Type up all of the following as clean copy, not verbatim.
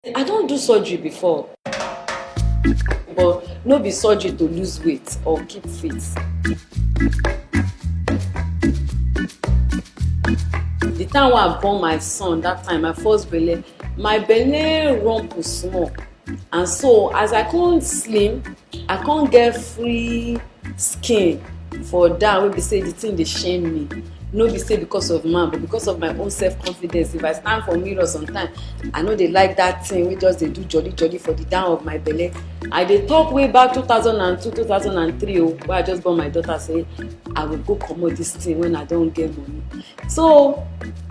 I don't do surgery before, but no be surgery to lose weight or keep fit. The time when I born my son, that time my first belle, my belle rumple small, and so as I can't slim, I can't get free skin for that wey be say the thing dey shame me. No be say because of man, but because of my own self-confidence. If I stand for mirror sometimes, I no dey like that thing wey just dey do jolly for the down of my belle. I dey talk way back 2002 2003 wey I just born my daughter, say I go go comot this thing when I don get money. So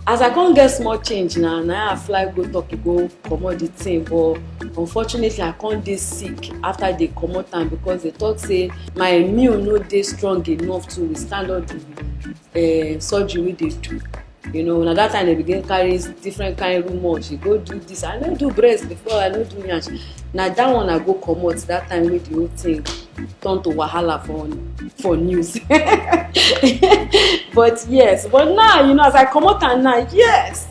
as I can't get small change now I fly go Turkey go comot the thing, but unfortunately I can't dey sick after they comot am because they talk say my immune no dey strong enough to withstand all the surgery wey dey do. You know, na that time they begin carry different kind rumors. You go do this. I no do breast before, I no do yansh. Na that one I go comot that time wey the whole thing turn to wahala for news. But yes, but now you know as I comot am now, yes.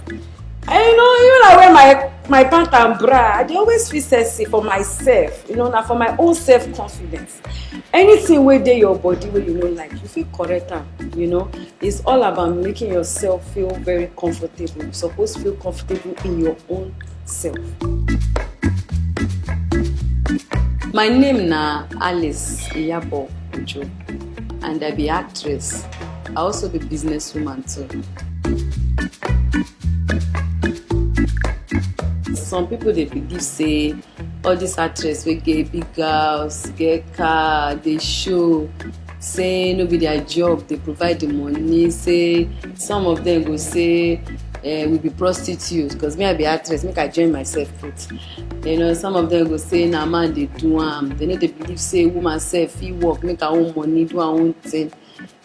And you know, even I wear my pant and bra, I dey always feel sexy for myself. You know, na for my own self-confidence. Anything wey dey your body wey you no like, you fit correct am. You know, it's all about making yourself feel very comfortable. You're supposed to feel comfortable in your own self. My name na Alice Iyabo Ojo, and I be actress. I also be businesswoman too. Some people dey believe say all these actresses wey get big house, get car, dey show, say no be their job, they provide the money. Say some of them go say we be prostitutes because me I be actress, make I join myself put. You know, some of them go say na man dey do am. They no dey believe say woman self fit work, make her own money, do her own thing.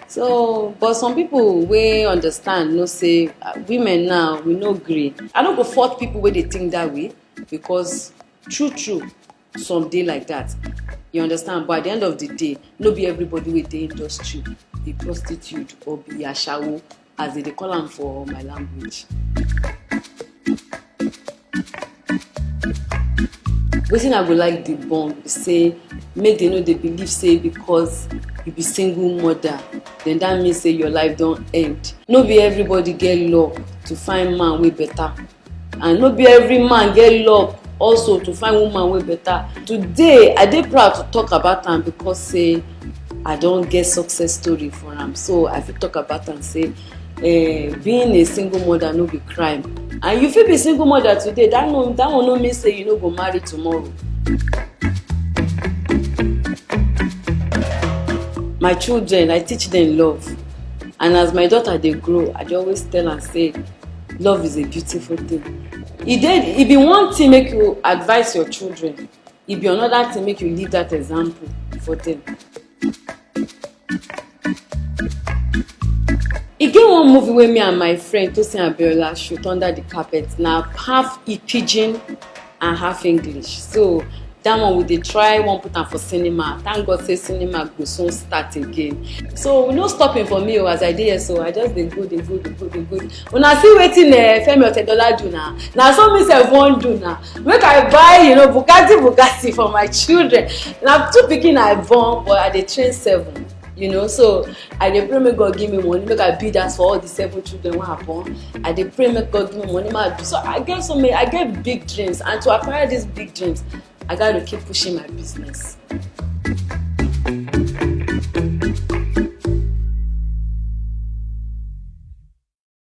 So, but some people wey understand know say women now we no gree. I no go fault people wey dey think that way because true some dey like that. You understand? But at the end of the day, no be everybody wey dey industry be prostitute or be ashawo, as they dey call am for my language. Wetin I go like debunk be say make they no dey believe say because you be single mother, then that means say your life don end. No be everybody get luck to find man wey better, and no be every man get luck also to find woman wey better. Today I dey proud to talk about am because say I don get success story for am, so I fit talk about am say being a single mother no be crime. And you fit be single mother today, that one no mean say you no go marry tomorrow. My children, I teach them love, and as my daughter dey grow, I dey always tell am say love is a beautiful thing. E be one thing make you advise your children, e be another thing make you leave that example for them. E get one movie wey me and my friend Tosin Abiola shoot under the carpet, na half pidgin and half English. So that one we dey try wan put am for cinema. Thank God say cinema go soon start again. So we no stopping for me as I dey here, so I just dey go. Una see wetin Femi Otedola do now. Na so me sef wan do now. Make I buy Bugatti for my children. Na 2 pikin I born, but I dey train 7. You know, so I dey pray make God give me money, make I build house for all the 7 children wey I born. I dey pray make God give me money, make I do. So I get big dreams, and to acquire these big dreams, I got to keep pushing my business.